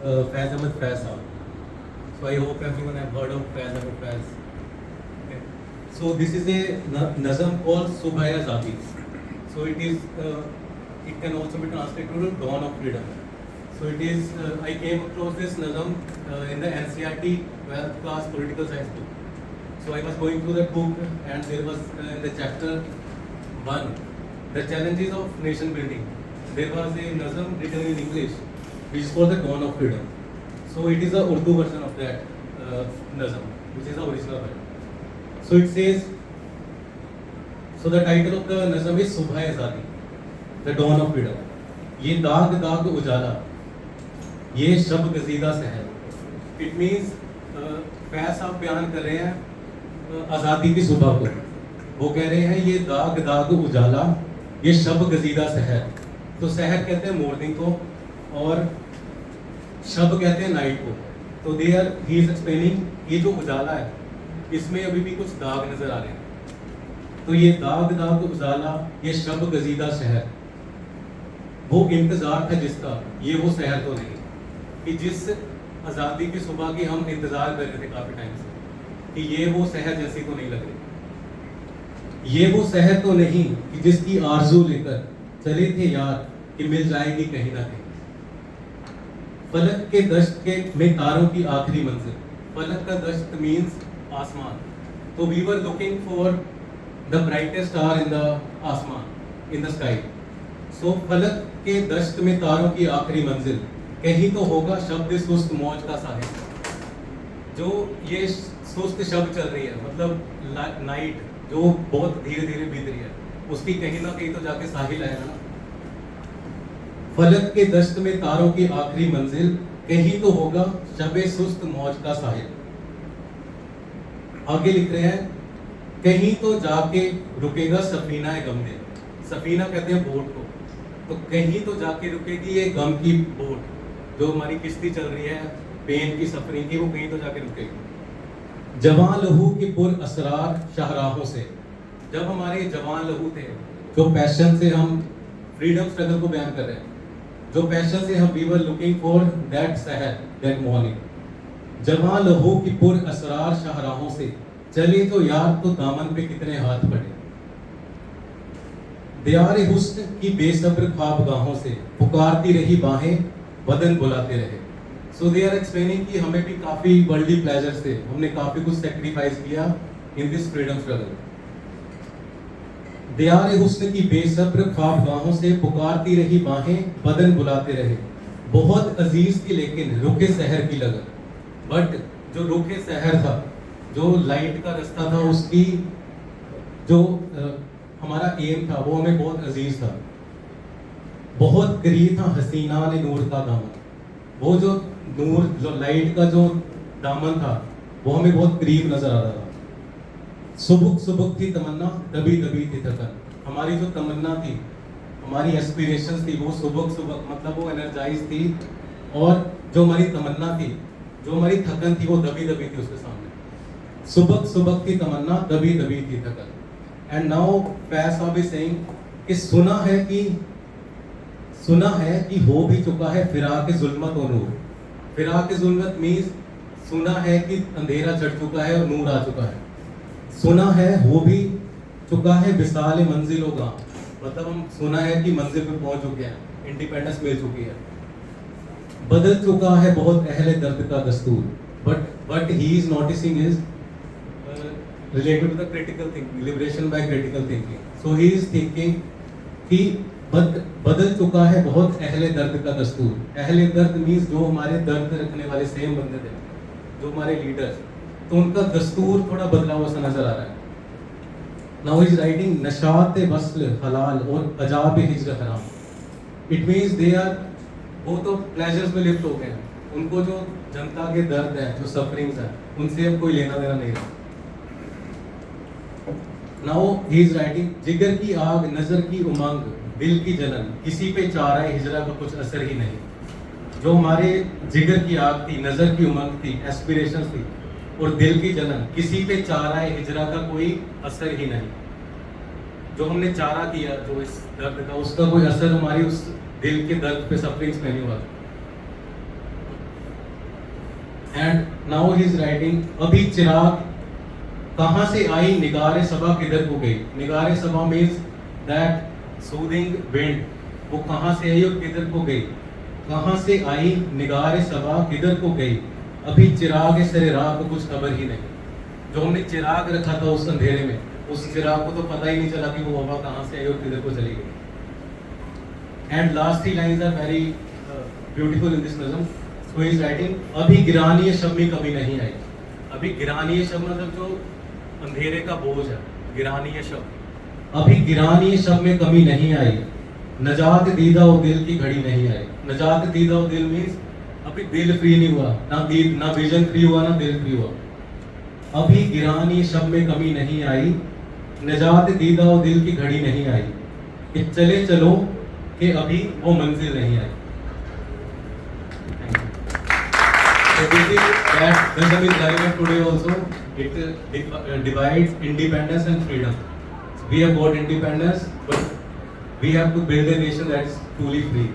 Faiz Ahmed Faiz साहब. So I hope everyone have heard of Faiz Ahmed Faiz. Okay. So this is a nazam called Subha Azadi. So it is, it can also be translated to Dawn of Freedom. So it is, I came across this nazam in the NCERT 12th class political science book. So I was going through that book and there was in the chapter 1, the challenges of nation building. There was a nazam written in English which is called the Dawn of Freedom. So it is a Urdu version of that nazam, which is the original one. So it says, so the title of the nazam is Subha Azadi, the Dawn of Freedom. ये दाग दाग उजाला, ये शब गजीदा सहर. It means Faiz साहब बयान कर रहे हैं आज़ादी की सुबह को. वो कह रहे हैं ये दाग दाग उजाला, ये शब गजीदा सहर. तो सहर कहते हैं मॉर्निंग को और शब कहते हैं नाइट को. तो देयर ही इज एक्सप्लेनिंग ये जो उजाला है इसमें अभी भी कुछ दाग नजर आ रहे हैं. तो ये दाग दाग उजाला, ये शब गजीदा शहर, वो इंतजार था जिसका, ये वो शहर तो नहीं कि जिस आज़ादी की सुबह की हम इंतजार कर रहे थे काफी टाइम से, कि ये वो शहर जैसी तो नहीं लग रही. ये वो शहर तो नहीं कि जिसकी आरजू लेकर चले थे यार कि मिल जाएगी कहीं ना कहीं. फलक के दश्त के में तारों की आखिरी मंजिल. फलक का दश्त मीन्स आसमान. तो we were looking for the brightest star in the आसमान, इन द स्काई. सो फलक के दश्त में तारों की आखिरी मंजिल, कहीं तो होगा शब्द सुस्त मौज का साहिल. जो ये सुस्त शब्द चल रही है, मतलब नाइट जो बहुत धीरे धीरे बीत रही है, उसकी कहीं ना कहीं तो जाके साहिल आएगा ना. फलक के दश्त में तारों की आखिरी मंजिल, कहीं तो होगा शबे सुस्त मौज का साहिल. आगे लिख रहे हैं, कहीं तो जाके रुकेगा सफीना गम दे. सफीना कहते हैं बोट को. तो कहीं तो जाके रुकेगी ये गम की बोट, जो हमारी किश्ती चल रही है पेन की सफरिंग की, वो कहीं तो जाके रुकेगी. जवान लहू की पुर असरार शाहराहों से. जब हमारे जवान लहू थे, जो पैशन से हम फ्रीडम स्ट्रगल को बयान कर रहे हैं, जो पैशन से हम we were looking for that सहर, दैट मॉर्निंग. जवां लहू की पुर असरार शाहराहों से चले तो यार तो दामन पे कितने हाथ पड़े. दियार हुस्न की बेसब्र ख्वाबगाहों से पुकारती रही बाहें, बदन बुलाते रहे. सो दे आर एक्सप्लेनिंग कि हमें भी काफी वर्ल्डली प्लेजर्स थे, हमने काफी कुछ सेक्रीफाइस किया इन दिस फ्रीडम स्ट्रगल. दियार हुस्न की बेसब्र ख्वाबगाहों से पुकारती रही बाहें, बदन बुलाते रहे. बहुत अजीज थी लेकिन रुके शहर की लगन. बट जो रुके शहर था, जो लाइट का रास्ता था, उसकी जो हमारा एम था, वो हमें बहुत अजीज था. बहुत करीब था हसीना ने नूर का दामन. वो जो नूर, जो लाइट का जो दामन था, वो हमें बहुत करीब नजर आ रहा था. सुबुक सुबुक थी तमन्ना, दबी दबी थी थकन. हमारी जो तमन्ना थी, हमारी एस्पिरेशंस थी, वो सुबुक सुबुक मतलब वो एनर्जाइज थी. और जो हमारी तमन्ना थी, जो हमारी थकन थी, वो दबी दबी थी उसके सामने. सुबक सुबक थी तमन्ना, दबी दबी थी थकन. एंड नाउ फैज साहब इज सेइंग कि सुना है कि हो भी चुका है फिराक जुल्मत और नूर. फिराक जुल्मत मीन्स सुना है कि अंधेरा चढ़ चुका है और नूर आ चुका है. सुना है हो भी चुका है विशाल मंजिल होगा, मतलब हम सुना है कि मंजिल पे पहुंच चुके हैं, इंडिपेंडेंस मिल चुकी है. बदल चुका है बहुत अहले दर्द का दस्तूर. But he is noticing is related to the critical thinking, liberation by critical thinking. So he is thinking कि बदल चुका है बहुत अहले दर्द का दस्तूर. अहले दर्द मीन्स जो हमारे दर्द रखने वाले सेम बंदे थे, जो हमारे लीडर्स, तो उनका दस्तूर थोड़ा बदला हुआ सा नजर आ रहा है. Now he is writing नशात वस्ल हलाल और अजाब हिज्र हराम. It means they are, वो तो प्लेजर्स में लिप्त हो गए हैं. उनको जो जनता के दर्द है, जो सफरिंग्स है, उनसे अब कोई लेना देना नहीं रहा. Now he is writing, जिगर की आग, नजर की उमंग, दिल की जलन, किसी पे चारा हिजरा का कुछ असर ही नहीं. जो हमारे जिगर की आग थी, नजर की उमंग थी, एस्पिरेशंस थी, और दिल की जलन, किसी पे चारा हिजरा का कोई असर ही नहीं. जो हमने चारा किया जो इस दर्द का, उसका कोई असर हमारी उस दिल के दर्द पे, सफरिंग्स पे नहीं हुआ. And now he is writing, अभी चिराग कहाँ से आई निगारे सबा किधर को गई। निगारे सबा मीन्स दैट सूदिंग विंड, वो कहाँ से आई और किधर को गई। कहाँ से आई निगारे सबा किधर को गई, अभी चिराग सरे राह को कुछ खबर ही नहीं। जो हमने चिराग रखा था उस अंधेरे में, उस चिराग को तो पता ही नहीं चला कि वो हवा कहाँ से आई और किधर को चली गई। And last three lines are very beautiful in this नज़म। सो ही इज राइटिंग, अभी गिरानी शब में कभी नहीं आई। अभी गिरानी शब मतलब जो अंधेरे का बोझ है, गिरानी शब। अभी गिरानी शब में कमी नहीं आई, नजात दीदा और दिल की घड़ी नहीं आई। नजात दीदा और दिल मीन्स अभी दिल फ्री नहीं हुआ, ना विजन फ्री हुआ, ना दिल फ्री हुआ। अभी गिरानी शब में कमी नहीं आई, नजात दीदा और दिल की घड़ी नहीं आई, कि चले चलो कि अभी वो मंजिल नहीं आई। So this is that Nizam is relevant today also. It divides independence and freedom. We have got independence, but we have to build a nation that is truly free.